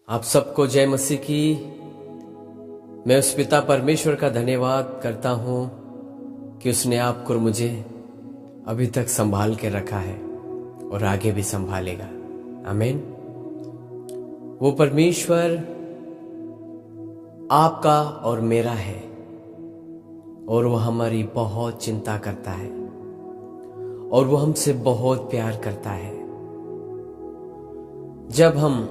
आप सबको जय मसीह की। मैं उस पिता परमेश्वर का धन्यवाद करता हूं कि उसने आपको और मुझे अभी तक संभाल के रखा है और आगे भी संभालेगा। आमीन। वो परमेश्वर आपका और मेरा है और वो हमारी बहुत चिंता करता है और वो हमसे बहुत प्यार करता है। जब हम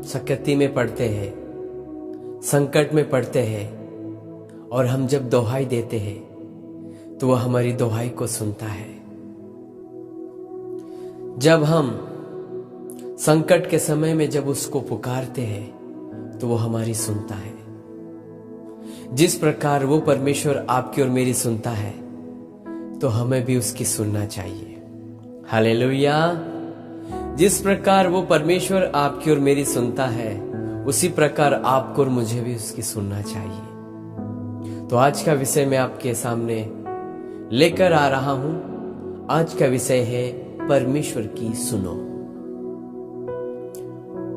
सकती में पड़ते हैं, संकट में पड़ते हैं और हम जब दोहाई देते हैं तो वह हमारी दोहाई को सुनता है। जब हम संकट के समय में जब उसको पुकारते हैं तो वो हमारी सुनता है। जिस प्रकार वो परमेश्वर आपकी और मेरी सुनता है तो हमें भी उसकी सुनना चाहिए। हालेलुया। जिस प्रकार वो परमेश्वर आपकी और मेरी सुनता है उसी प्रकार आपको और मुझे भी उसकी सुनना चाहिए। तो आज का विषय मैं आपके सामने लेकर आ रहा हूं। आज का विषय है परमेश्वर की सुनो।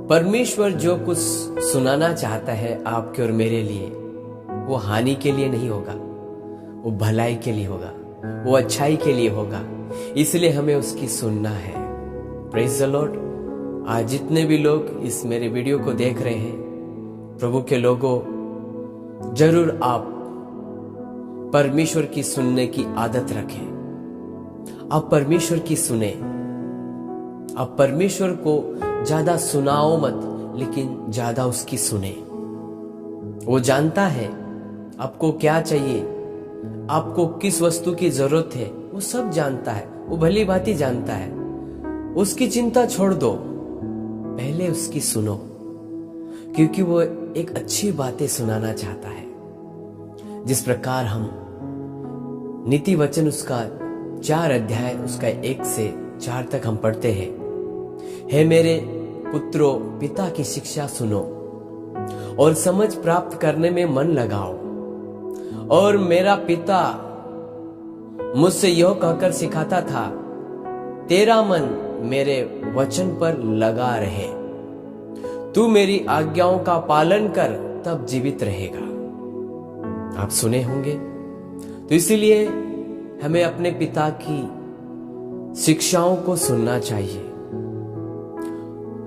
परमेश्वर जो कुछ सुनाना चाहता है आपके और मेरे लिए वो हानि के लिए नहीं होगा, वो भलाई के लिए होगा, वो अच्छाई के लिए होगा। इसलिए हमें उसकी सुनना है। Praise the Lord. आज जितने भी लोग इस मेरे वीडियो को देख रहे हैं, प्रभु के लोगों, जरूर आप परमेश्वर की सुनने की आदत रखें। आप परमेश्वर की सुने। आप परमेश्वर को ज्यादा सुनाओ मत, लेकिन ज्यादा उसकी सुने। वो जानता है आपको क्या चाहिए, आपको किस वस्तु की जरूरत है, वो सब जानता है। वो भली भांति जानता है। उसकी चिंता छोड़ दो, पहले उसकी सुनो, क्योंकि वो एक अच्छी बातें सुनाना चाहता है। जिस प्रकार हम नीति वचन उसका 4 अध्याय उसका 1 से 4 तक हम पढ़ते हैं। हे मेरे पुत्रों, पिता की शिक्षा सुनो और समझ प्राप्त करने में मन लगाओ। और मेरा पिता मुझसे यह कहकर सिखाता था, तेरा मन मेरे वचन पर लगा रहे, तू मेरी आज्ञाओं का पालन कर, तब जीवित रहेगा। आप सुने होंगे। तो इसीलिए हमें अपने पिता की शिक्षाओं को सुनना चाहिए।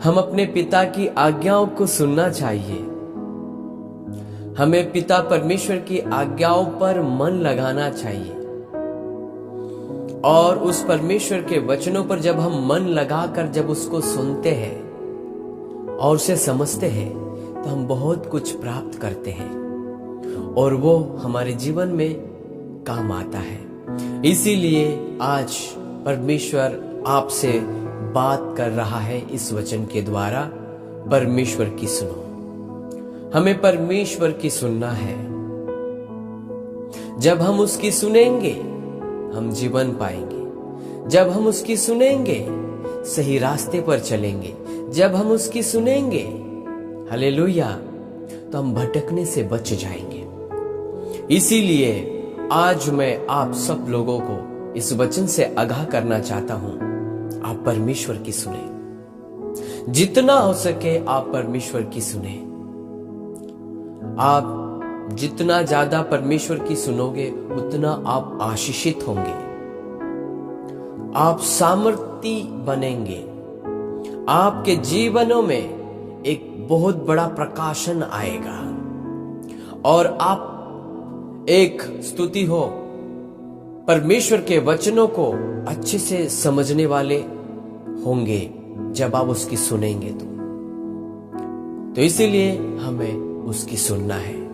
हम अपने पिता की आज्ञाओं को सुनना चाहिए। हमें पिता परमेश्वर की आज्ञाओं पर मन लगाना चाहिए। और उस परमेश्वर के वचनों पर जब हम मन लगाकर जब उसको सुनते हैं और उसे समझते हैं तो हम बहुत कुछ प्राप्त करते हैं और वो हमारे जीवन में काम आता है। इसीलिए आज परमेश्वर आपसे बात कर रहा है इस वचन के द्वारा। परमेश्वर की सुनो। हमें परमेश्वर की सुनना है। जब हम उसकी सुनेंगे हम जीवन पाएंगे। जब हम उसकी सुनेंगे सही रास्ते पर चलेंगे। जब हम उसकी सुनेंगे, हालेलुया, तो हम भटकने से बच जाएंगे। इसीलिए आज मैं आप सब लोगों को इस वचन से आगाह करना चाहता हूं, आप परमेश्वर की सुने। जितना हो सके आप परमेश्वर की सुने। आप जितना ज्यादा परमेश्वर की सुनोगे उतना आप आशीषित होंगे। आप सामर्थी बनेंगे। आपके जीवनों में एक बहुत बड़ा प्रकाशन आएगा और आप एक स्तुति हो परमेश्वर के वचनों को अच्छे से समझने वाले होंगे जब आप उसकी सुनेंगे तो इसीलिए हमें उसकी सुनना है।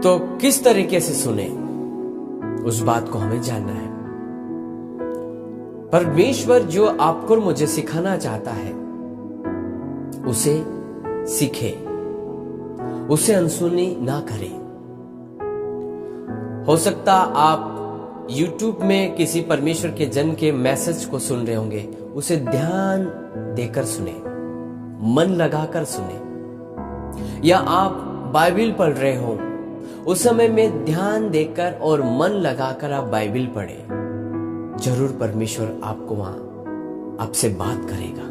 तो किस तरीके से सुने, उस बात को हमें जानना है। परमेश्वर जो आपको और मुझे सिखाना चाहता है उसे सीखे, उसे अनसुनी ना करें। हो सकता आप YouTube में किसी परमेश्वर के जन के मैसेज को सुन रहे होंगे, उसे ध्यान देकर सुने, मन लगाकर सुने। या आप बाइबल पढ़ रहे हो, उस समय में ध्यान देकर और मन लगाकर आप बाइबल पढ़े। जरूर परमेश्वर आपको वहां आपसे बात करेगा।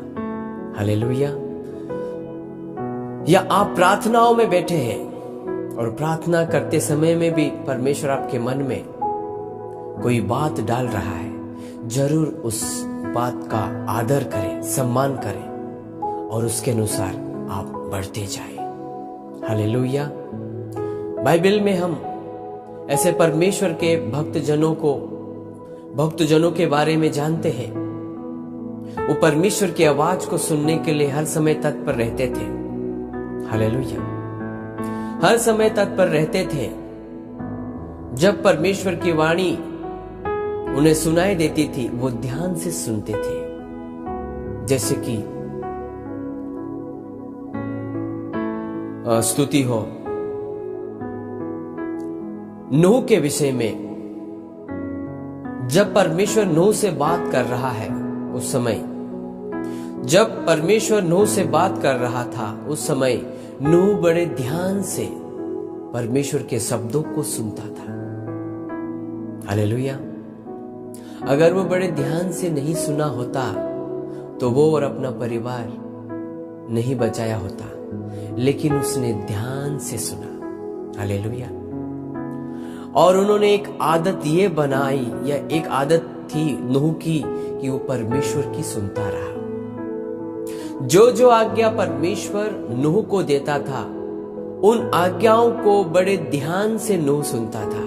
हालेलुया। या आप प्रार्थनाओं में बैठे हैं और प्रार्थना करते समय में भी परमेश्वर आपके मन में कोई बात डाल रहा है, जरूर उस बात का आदर करें, सम्मान करें और उसके अनुसार आप बढ़ते जाएं। हालेलुया। बाइबल में हम ऐसे परमेश्वर के भक्तजनों के बारे में जानते हैं। वो परमेश्वर की आवाज को सुनने के लिए हर समय तत्पर रहते थे। हालेलुया। हर समय तत्पर रहते थे। जब परमेश्वर की वाणी उन्हें सुनाई देती थी, वो ध्यान से सुनते थे। जैसे कि स्तुति हो नूह के विषय में, जब परमेश्वर नूह से बात कर रहा है उस समय, जब परमेश्वर नूह से बात कर रहा था उस समय नूह बड़े ध्यान से परमेश्वर के शब्दों को सुनता था। हालेलुया। अगर वो बड़े ध्यान से नहीं सुना होता तो वो और अपना परिवार नहीं बचाया होता, लेकिन उसने ध्यान से सुना। हालेलुया। और उन्होंने एक आदत ये बनाई, या एक आदत थी नूह की, कि वो परमेश्वर की सुनता रहा। जो जो आज्ञा परमेश्वर नूह को देता था, उन आज्ञाओं को बड़े ध्यान से नूह सुनता था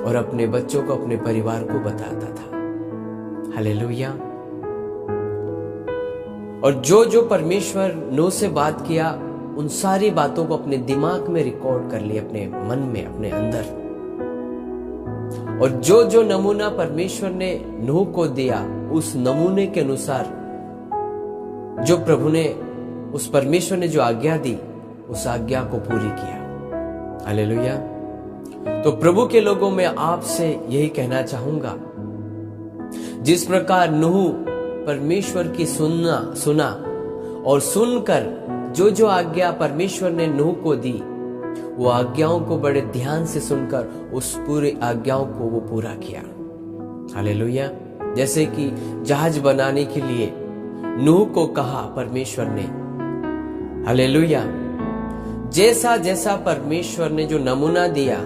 और अपने बच्चों को, अपने परिवार को बताता था। हालेलुया। और जो जो परमेश्वर नूह से बात किया, उन सारी बातों को अपने दिमाग में रिकॉर्ड कर लिया, अपने मन में, अपने अंदर। और जो जो नमूना परमेश्वर ने नूह को दिया, उस नमूने के अनुसार जो प्रभु ने, उस परमेश्वर ने जो आज्ञा दी, उस आज्ञा को पूरी किया। हालेलुया। तो प्रभु के लोगों में आपसे यही कहना चाहूंगा, जिस प्रकार नूह परमेश्वर की सुना और सुनकर जो जो आज्ञा परमेश्वर ने नूह को दी, वो आज्ञाओं को बड़े ध्यान से सुनकर उस पूरी आज्ञाओं को वो पूरा किया। हालेलुया। जैसे कि जहाज बनाने के लिए नूह को कहा परमेश्वर ने। हालेलुया। जैसा जैसा परमेश्वर ने जो नमूना दिया,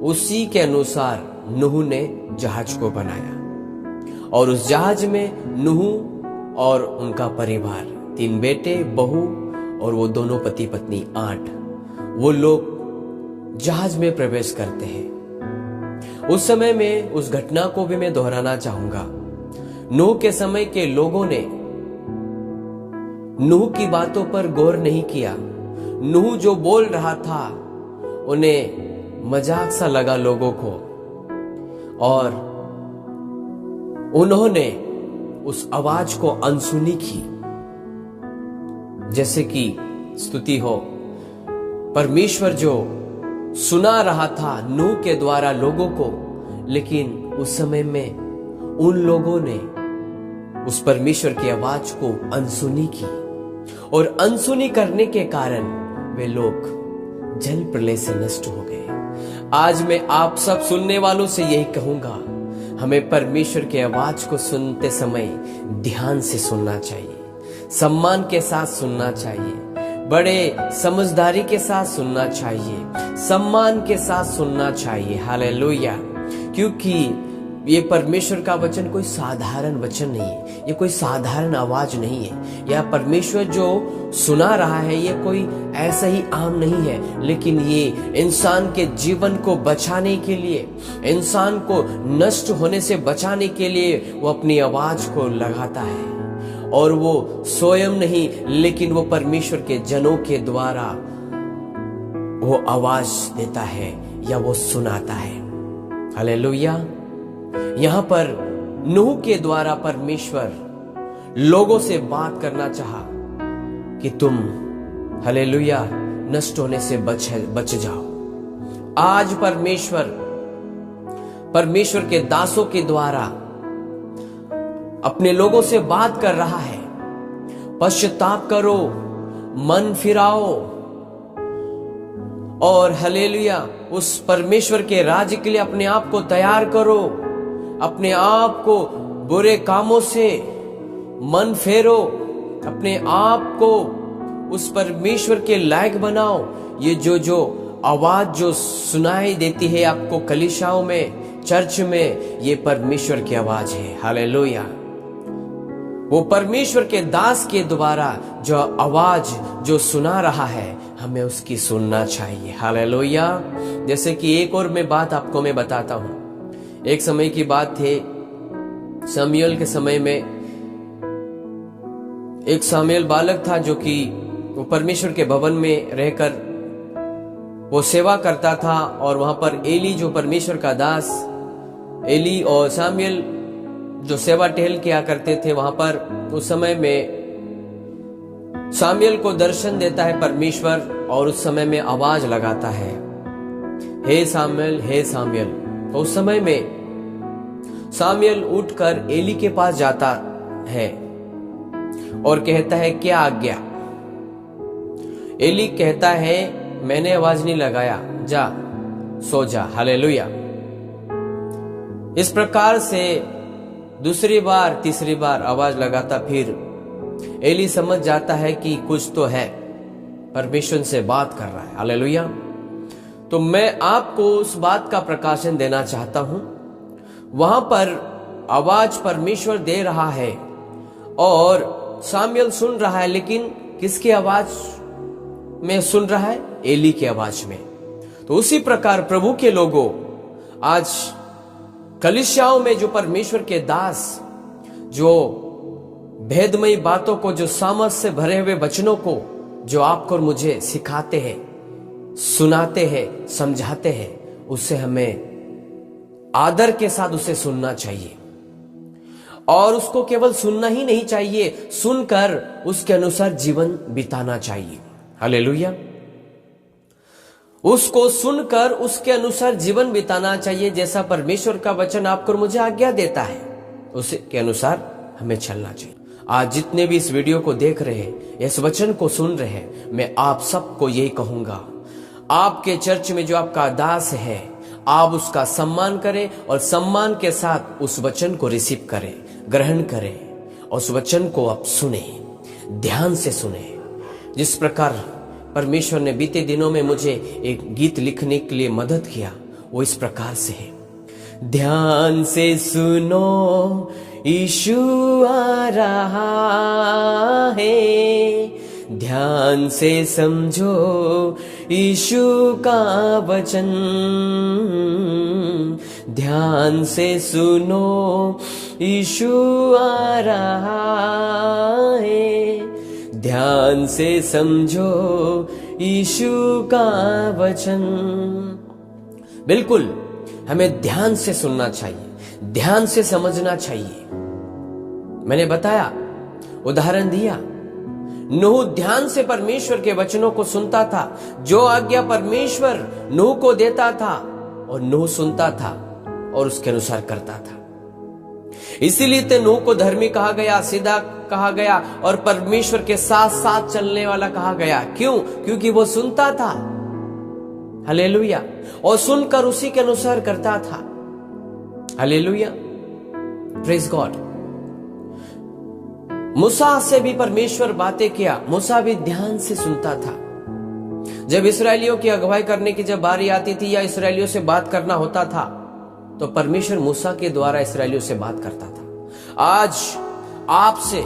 उसी के अनुसार नूह ने जहाज को बनाया। और उस जहाज में नूह और उनका परिवार, 3 बेटे, बहू और वो दोनों पति पत्नी, 8, वो लोग जहाज में प्रवेश करते हैं। उस समय में उस घटना को भी मैं दोहराना चाहूंगा। नूह के समय के लोगों ने नूह की बातों पर गौर नहीं किया। नूह जो बोल रहा था, उन्हें मजाक सा लगा लोगों को, और उन्होंने उस आवाज को अनसुनी की। जैसे कि स्तुति हो, परमेश्वर जो सुना रहा था नूह के द्वारा लोगों को, लेकिन उस समय में उन लोगों ने उस परमेश्वर की आवाज को अनसुनी की, और अनसुनी करने के कारण वे लोग जल प्रलय से नष्ट हो गए। आज मैं आप सब सुनने वालों से यही कहूंगा, हमें परमेश्वर की आवाज को सुनते समय ध्यान से सुनना चाहिए, सम्मान के साथ सुनना चाहिए, बड़े समझदारी के साथ सुनना चाहिए, सम्मान के साथ सुनना चाहिए। हालेलुया। क्योंकि ये परमेश्वर का वचन कोई साधारण वचन नहीं है, ये कोई साधारण आवाज नहीं है। यह परमेश्वर जो सुना रहा है, ये कोई ऐसा ही आम नहीं है, लेकिन ये इंसान के जीवन को बचाने के लिए, इंसान को नष्ट होने से बचाने के लिए वो अपनी आवाज को लगाता है। और वो स्वयं नहीं, लेकिन वो परमेश्वर के जनों के द्वारा वो आवाज देता है या वो सुनाता है। हालेलुया। यहां पर नूह के द्वारा परमेश्वर लोगों से बात करना चाहा कि तुम, हालेलुया, नष्ट होने से बच जाओ। आज परमेश्वर के दासों के द्वारा अपने लोगों से बात कर रहा है। पश्चाताप करो, मन फिराओ और हालेलुया उस परमेश्वर के राज्य के लिए अपने आप को तैयार करो। अपने आप को बुरे कामों से मन फेरो, अपने आप को उस परमेश्वर के लायक बनाओ। ये जो आवाज जो सुनाई देती है आपको कलीसियाओं में, चर्च में, ये परमेश्वर की आवाज है। हालेलुया। वो परमेश्वर के दास के द्वारा जो आवाज जो सुना रहा है, हमें उसकी सुनना चाहिए। हालेलुया। जैसे कि एक और मैं बात आपको मैं बताता हूं। एक समय की बात थे, शमूएल के समय में एक शमूएल बालक था जो कि वो परमेश्वर के भवन में रहकर वो सेवा करता था। और वहां पर एली जो परमेश्वर का दास, एली और शमूएल जो सेवा टहल किया करते थे, वहां पर उस समय में शमूएल को दर्शन देता है परमेश्वर और उस समय में आवाज लगाता है, हे शमूएल, हे शमूएल। तो उस समय में शमूएल उठकर एली के पास जाता है और कहता है, क्या आज्ञा? एली कहता है, मैंने आवाज नहीं लगाया, जा सो जा। हालेलुया। इस प्रकार से दूसरी बार तीसरी बार आवाज लगाता, फिर एली समझ जाता है कि कुछ तो है, परमेश्वर से बात कर रहा है। हालेलुया। तो मैं आपको उस बात का प्रकाशन देना चाहता हूं। वहां पर आवाज परमेश्वर दे रहा है और शमूएल सुन रहा है, लेकिन किसकी आवाज में सुन रहा है? एली की आवाज में। तो उसी प्रकार प्रभु के लोगों, आज कलीसियाओं में जो परमेश्वर के दास जो भेदमयी बातों को, जो सामर्थ से भरे हुए वचनों को जो आपको और मुझे सिखाते हैं, सुनाते हैं, समझाते हैं, उससे हमें आदर के साथ उसे सुनना चाहिए। और उसको केवल सुनना ही नहीं चाहिए, सुनकर उसके अनुसार जीवन बिताना चाहिए। हालेलुया। उसको सुनकर उसके अनुसार जीवन बिताना चाहिए। जैसा परमेश्वर का वचन आपको और मुझे आज्ञा देता है, उसके अनुसार हमें चलना चाहिए। आज जितने भी इस वीडियो को देख रहे हैं, इस वचन को सुन रहे हैं, मैं आप सबको यही कहूंगा, आपके चर्च में जो आपका दास है, आप उसका सम्मान करें और सम्मान के साथ उस वचन को रिसीव करें, ग्रहण करें और उस वचन को आप सुने, ध्यान से सुने। जिस प्रकार परमेश्वर ने बीते दिनों में मुझे एक गीत लिखने के लिए मदद किया, वो इस प्रकार से है, ध्यान से सुनो यीशु आ रहा है, ध्यान से समझो यीशु का वचन, ध्यान से सुनो यीशु आ रहा है, ध्यान से समझो यीशु का वचन। बिल्कुल हमें ध्यान से सुनना चाहिए, ध्यान से समझना चाहिए। मैंने बताया, उदाहरण दिया, नूह ध्यान से परमेश्वर के वचनों को सुनता था। जो आज्ञा परमेश्वर नूह को देता था और नूह सुनता था और उसके अनुसार करता था। इसीलिए तो नूह को धर्मी कहा गया, सीधा कहा गया और परमेश्वर के साथ साथ चलने वाला कहा गया। क्यों? क्योंकि वो सुनता था। हालेलुया। और सुनकर उसी के अनुसार करता था। Hallelujah, praise God. मूसा से भी परमेश्वर बातें किया, मूसा भी ध्यान से सुनता था। जब इसराइलियों की अगुवाई करने की जब बारी आती थी या इसराइलियों से बात करना होता था, तो परमेश्वर मूसा के द्वारा इसराइलियों से बात करता था। आज आपसे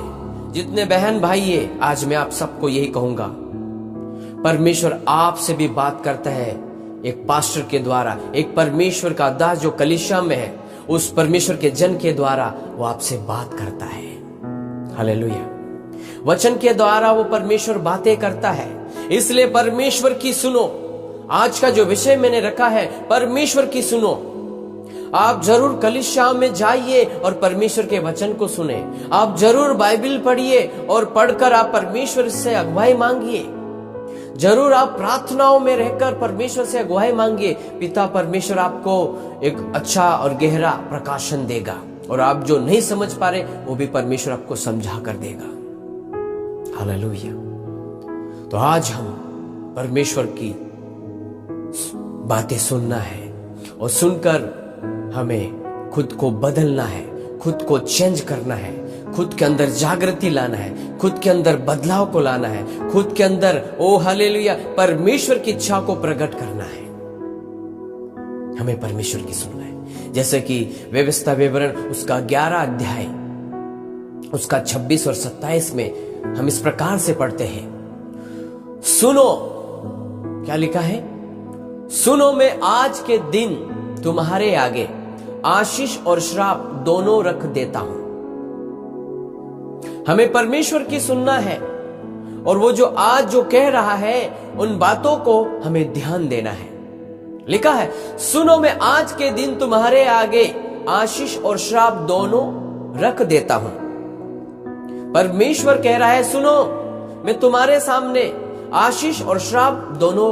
जितने बहन भाई है, आज मैं आप सबको यही कहूंगा, परमेश्वर आपसे भी बात करता है एक पास्टर के द्वारा, एक परमेश्वर का दास जो कलीसिया में है, उस परमेश्वर के जन के द्वारा वो आपसे बात करता है। हालेलुया। वचन के द्वारा वो परमेश्वर बातें करता है। इसलिए परमेश्वर की सुनो। आज का जो विषय मैंने रखा है, परमेश्वर की सुनो। आप जरूर कलीसिया में जाइए और परमेश्वर के वचन को सुने। आप जरूर बाइबल पढ़िए और पढ़कर आप परमेश्वर से अगुवाई मांगिए। जरूर आप प्रार्थनाओं में रहकर परमेश्वर से अगुवाई मांगिए। पिता परमेश्वर आपको एक अच्छा और गहरा प्रकाशन देगा और आप जो नहीं समझ पा रहे वो भी परमेश्वर आपको समझा कर देगा। हालेलुया। तो आज हम परमेश्वर की बातें सुनना है और सुनकर हमें खुद को बदलना है, खुद को चेंज करना है, खुद के अंदर जागृति लाना है, खुद के अंदर बदलाव को लाना है, खुद के अंदर ओ हालेलुया परमेश्वर की इच्छा को प्रकट करना है। हमें परमेश्वर की सुनना है। जैसे कि व्यवस्था विवरण उसका 11 अध्याय उसका 26 और 27 में हम इस प्रकार से पढ़ते हैं, सुनो, क्या लिखा है? सुनो, मैं आज के दिन तुम्हारे आगे आशीष और श्राप दोनों रख देता हूं। हमें परमेश्वर की सुनना है और वो जो आज जो कह रहा है उन बातों को हमें ध्यान देना है। लिखा है, सुनो, मैं आज के दिन तुम्हारे आगे आशीष और श्राप दोनों रख देता हूं। परमेश्वर कह रहा है, सुनो, मैं तुम्हारे सामने आशीष और श्राप दोनों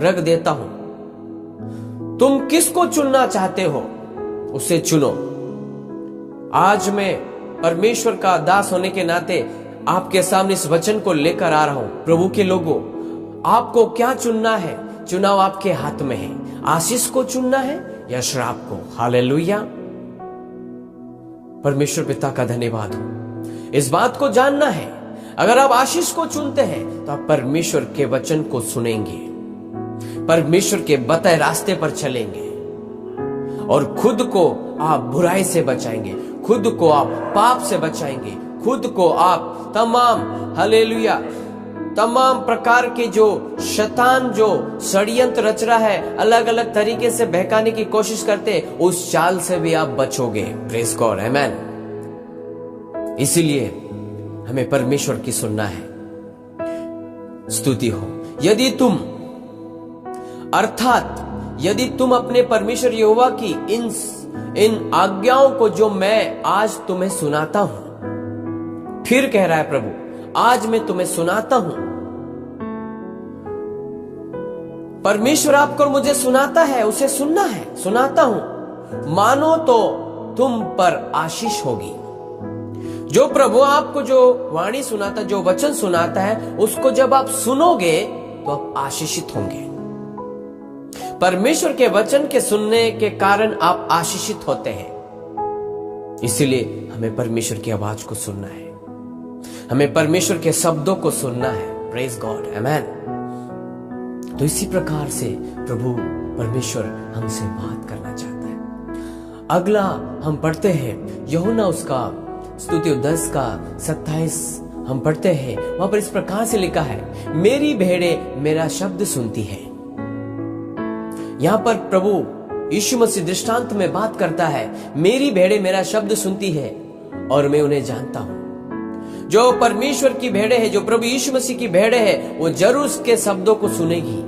रख देता हूं। तुम किसको चुनना चाहते हो उसे चुनो। आज मैं परमेश्वर का दास होने के नाते आपके सामने इस वचन को लेकर आ रहा हूं। प्रभु के लोगों, आपको क्या चुनना है? चुनाव आपके हाथ में है। आशीष को चुनना है या श्राप को? हालेलुया। परमेश्वर पिता का धन्यवाद हो। इस बात को जानना है, अगर आप आशीष को चुनते हैं तो आप परमेश्वर के वचन को सुनेंगे, परमेश्वर के बताए रास्ते पर चलेंगे और खुद को आप बुराई से बचाएंगे, खुद को आप पाप से बचाएंगे, खुद को आप तमाम प्रकार के जो शैतान जो षड्यंत्र रच रहा है, अलग अलग तरीके से बहकाने की कोशिश करते, उस चाल से भी आप बचोगे। प्रेज गॉड, आमेन। इसीलिए हमें परमेश्वर की सुनना है। स्तुति हो। यदि तुम अपने परमेश्वर यहोवा की इन आज्ञाओं को जो मैं आज तुम्हें सुनाता हूं, फिर कह रहा है प्रभु, आज मैं तुम्हें सुनाता हूं। परमेश्वर आपको मुझे सुनाता है, उसे सुनना है। सुनाता हूं, मानो तो तुम पर आशीष होगी। जो प्रभु आपको जो वाणी सुनाता, जो वचन सुनाता है, उसको जब आप सुनोगे तो आप आशीषित होंगे। परमेश्वर के वचन के सुनने के कारण आप आशीषित होते हैं। इसीलिए हमें परमेश्वर की आवाज को सुनना है, हमें परमेश्वर के शब्दों को सुनना है। प्रेज गॉड, आमेन। तो इसी प्रकार से प्रभु परमेश्वर हमसे बात करना चाहता है। अगला हम पढ़ते हैं यूहन्ना उसका स्तुति 10 का 27 हम पढ़ते हैं। वहां पर इस प्रकार से लिखा है, मेरी भेड़ें मेरा शब्द सुनती है। यहां पर प्रभु यीशु मसीह दृष्टांत में बात करता है, मेरी भेड़ें मेरा शब्द सुनती है और मैं उन्हें जानता हूं। जो परमेश्वर की भेड़ें है, जो प्रभु यीशु मसीह की भेड़ें है, वो जरूर उसके शब्दों को सुनेगी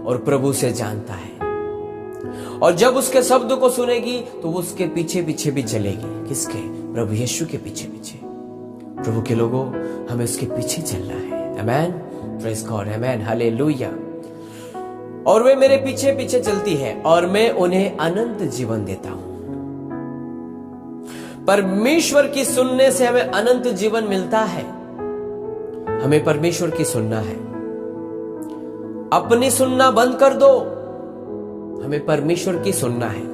और प्रभु से जानता है। और जब उसके शब्दों को सुनेगी तो वो उसके पीछे पीछे भी चलेगी। किसके? प्रभु यीशु के पीछे पीछे। प्रभु के लोगों, हमें उसके पीछे चलना है। आमेन। प्रेज गॉड, आमेन, हालेलुया। और वे मेरे पीछे पीछे चलती है और मैं उन्हें अनंत जीवन देता हूं। परमेश्वर की सुनने से हमें अनंत जीवन मिलता है। हमें परमेश्वर की सुनना है। अपनी सुनना बंद कर दो, हमें परमेश्वर की सुनना है।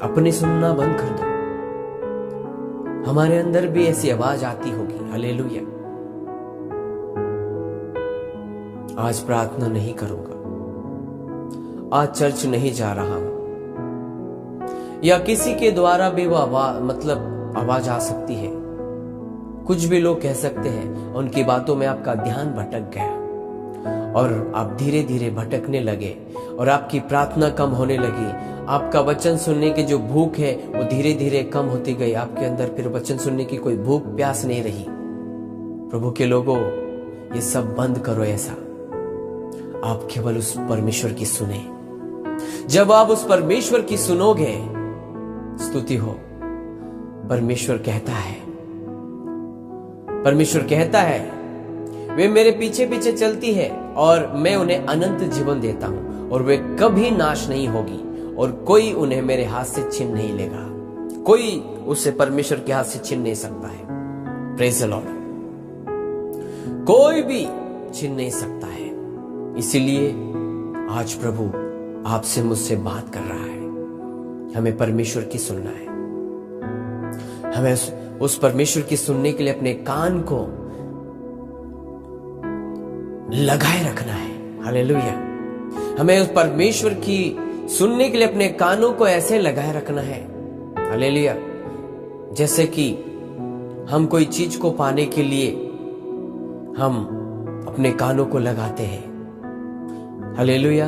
अपनी सुनना बंद कर दो। हमारे अंदर भी ऐसी आवाज आती होगी, हालेलुया, आज प्रार्थना नहीं करूंगा, आज चर्च नहीं जा रहा हूं, या किसी के द्वारा भी वो आवाज आ सकती है। कुछ भी लोग कह सकते हैं, उनकी बातों में आपका ध्यान भटक गया और आप धीरे धीरे भटकने लगे और आपकी प्रार्थना कम होने लगी। आपका वचन सुनने की जो भूख है वो धीरे धीरे कम होती गई। आपके अंदर फिर वचन सुनने की कोई भूख प्यास नहीं रही। प्रभु के लोगों, ये सब बंद करो। ऐसा आप केवल उस परमेश्वर की सुने। जब आप उस परमेश्वर की सुनोगे, स्तुति हो, परमेश्वर कहता है वे मेरे पीछे पीछे चलती है और मैं उन्हें अनंत जीवन देता हूं और वे कभी नाश नहीं होगी और कोई उन्हें मेरे हाथ से छीन नहीं लेगा। कोई उसे परमेश्वर के हाथ से छीन नहीं सकता है। Praise the Lord. कोई भी छीन नहीं सकता है। इसीलिए आज प्रभु आपसे मुझसे बात कर रहा है। हमें परमेश्वर की सुनना है। हमें उस परमेश्वर की सुनने के लिए अपने कान को लगाए रखना है। हालेलुया। हमें उस परमेश्वर की सुनने के लिए अपने कानों को ऐसे लगाए रखना है, हालेलुया, जैसे कि हम कोई चीज को पाने के लिए हम अपने कानों को लगाते हैं, हालेलुया,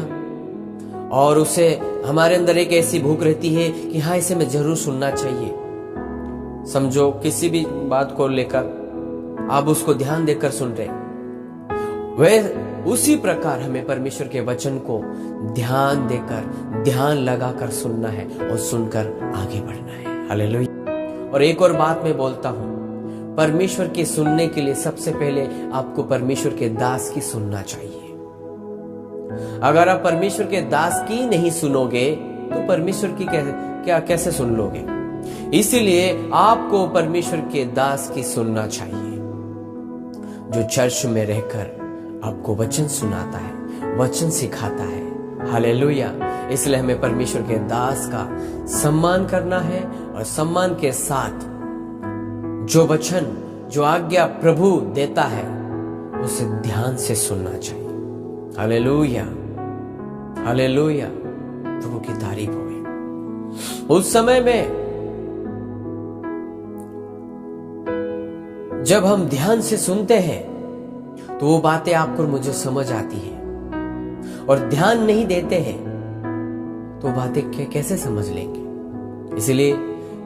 और उसे हमारे अंदर एक ऐसी भूख रहती है कि हाँ, इसे मैं जरूर सुनना चाहिए। समझो किसी भी बात को लेकर आप उसको ध्यान देकर सुन रहे, वह उसी प्रकार हमें परमेश्वर के वचन को ध्यान देकर, ध्यान लगाकर सुनना है और सुनकर आगे बढ़ना है। हालेलुया। और एक और बात मैं बोलता हूं, परमेश्वर के सुनने के लिए सबसे पहले आपको परमेश्वर के दास की सुनना चाहिए। अगर आप परमेश्वर के दास की नहीं सुनोगे तो परमेश्वर की कैसे सुन लोगे? इसीलिए आपको परमेश्वर के दास की सुनना चाहिए, जो चर्च में रहकर आपको वचन सुनाता है, वचन सिखाता है। हालेलुया। इसलिए हमें परमेश्वर के दास का सम्मान करना है और सम्मान के साथ जो वचन, जो आज्ञा प्रभु देता है उसे ध्यान से सुनना चाहिए। Hallelujah, hallelujah. प्रभु की तारीफ हो। उस समय में जब हम ध्यान से सुनते हैं तो वो बातें आपको और मुझे समझ आती है, और ध्यान नहीं देते हैं तो बातें कैसे समझ लेंगे? इसलिए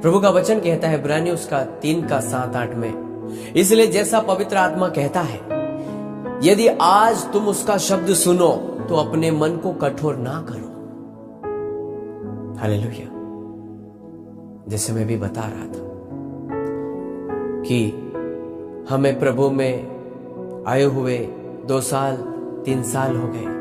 प्रभु का वचन कहता है इब्रानियों उसका 3:7-8 में, इसलिए जैसा पवित्र आत्मा कहता है, यदि आज तुम उसका शब्द सुनो तो अपने मन को कठोर ना करो। हालेलुया। जैसे मैं भी बता रहा था कि हमें प्रभु में आए हुए 2 साल 3 साल हो गए।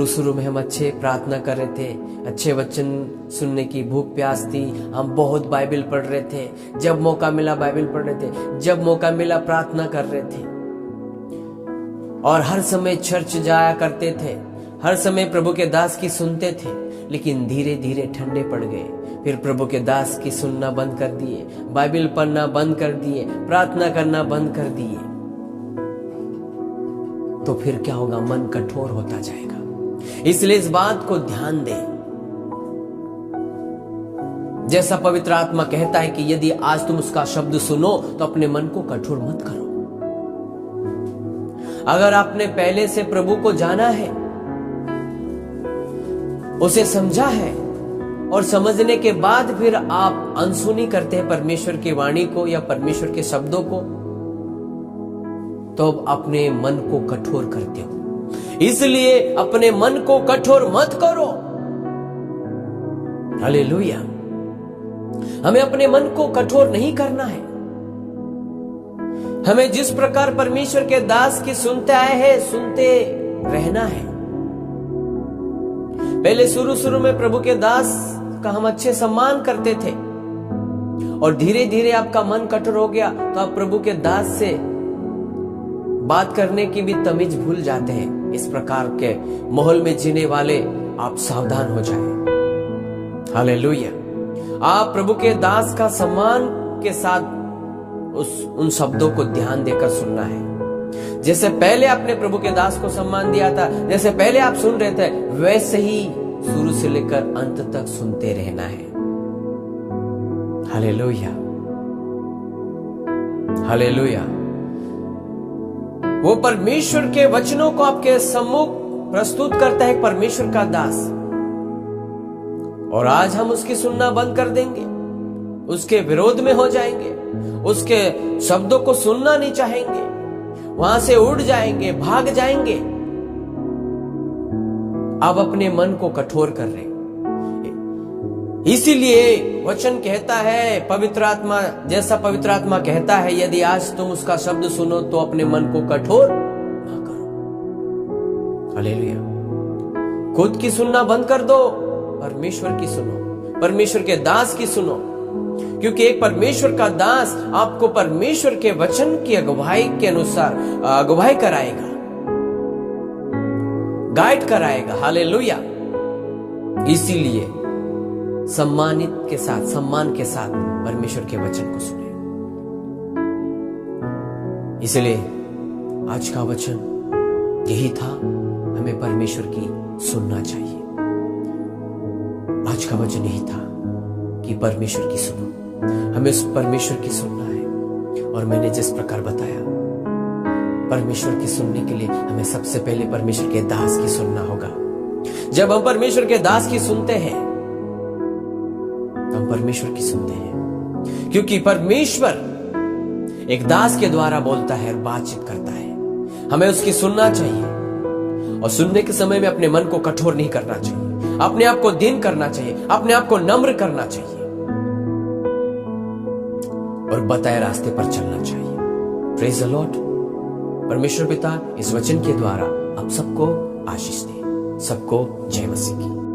शुरू में हम अच्छे प्रार्थना कर रहे थे, अच्छे वचन सुनने की भूख प्यास थी, हम बहुत बाइबल पढ़ रहे थे, जब मौका मिला बाइबल पढ़ रहे थे, जब मौका मिला प्रार्थना कर रहे थे, और हर समय चर्च जाया करते थे, हर समय प्रभु के दास की सुनते थे। लेकिन धीरे धीरे ठंडे पड़ गए, फिर प्रभु के दास की सुनना बंद कर दिए, बाइबल पढ़ना बंद कर दिए, प्रार्थना करना बंद कर दिए, तो फिर क्या होगा? मन कठोर होता जाएगा। इसलिए इस बात को ध्यान दें, जैसा पवित्र आत्मा कहता है कि यदि आज तुम उसका शब्द सुनो तो अपने मन को कठोर मत करो। अगर आपने पहले से प्रभु को जाना है, उसे समझा है, और समझने के बाद फिर आप अनसुनी करते हैं परमेश्वर की वाणी को या परमेश्वर के शब्दों को, तो अपने मन को कठोर करते हो। इसलिए अपने मन को कठोर मत करो। हालेलुया। हमें अपने मन को कठोर नहीं करना है। हमें जिस प्रकार परमेश्वर के दास की सुनते आए हैं, सुनते रहना है। पहले शुरू में प्रभु के दास का हम अच्छे सम्मान करते थे, और धीरे धीरे आपका मन कठोर हो गया तो आप प्रभु के दास से बात करने की भी तमीज भूल जाते हैं। इस प्रकार के माहौल में जीने वाले आप सावधान हो जाएं। हालेलुया। आप प्रभु के दास का सम्मान के साथ उन शब्दों को ध्यान देकर सुनना है। जैसे पहले आपने प्रभु के दास को सम्मान दिया था, जैसे पहले आप सुन रहे थे, वैसे ही शुरू से लेकर अंत तक सुनते रहना है। Hallelujah, hallelujah. वो परमेश्वर के वचनों को आपके सम्मुख प्रस्तुत करता है परमेश्वर का दास, और आज हम उसकी सुनना बंद कर देंगे, उसके विरोध में हो जाएंगे, उसके शब्दों को सुनना नहीं चाहेंगे, वहां से उड़ जाएंगे, भाग जाएंगे। आप अपने मन को कठोर कर रहे हैं। इसीलिए वचन कहता है, पवित्र आत्मा, जैसा पवित्र आत्मा कहता है, यदि आज तुम उसका शब्द सुनो तो अपने मन को कठोर ना करो। हालेलुया। खुद की सुनना बंद कर दो, परमेश्वर की सुनो, परमेश्वर के दास की सुनो, क्योंकि एक परमेश्वर का दास आपको परमेश्वर के वचन की अगुवाई के अनुसार अगुवाई कराएगा, गाइड कराएगा। हालेलुया। इसीलिए सम्मान के साथ परमेश्वर के वचन को सुने। इसलिए आज का वचन यही था, हमें परमेश्वर की सुनना चाहिए। आज का वचन यही था कि परमेश्वर की सुनो, हमें उस परमेश्वर की सुनना है। और मैंने जिस प्रकार बताया, परमेश्वर की सुनने के लिए हमें सबसे पहले परमेश्वर के दास की सुनना होगा। जब हम परमेश्वर के दास की सुनते हैं, तो हम परमेश्वर की सुनते हैं, क्योंकि परमेश्वर एक दास के द्वारा बोलता है और बातचीत करता है। हमें उसकी सुनना चाहिए, और सुनने के समय में अपने मन को कठोर नहीं करना चाहिए, अपने आप को दीन करना चाहिए, अपने आप को नम्र करना चाहिए और बताए रास्ते पर चलना चाहिए। Praise the Lord. परमेश्वर पिता इस वचन के द्वारा आप सबको आशीष दे। सबको जय मसीह की।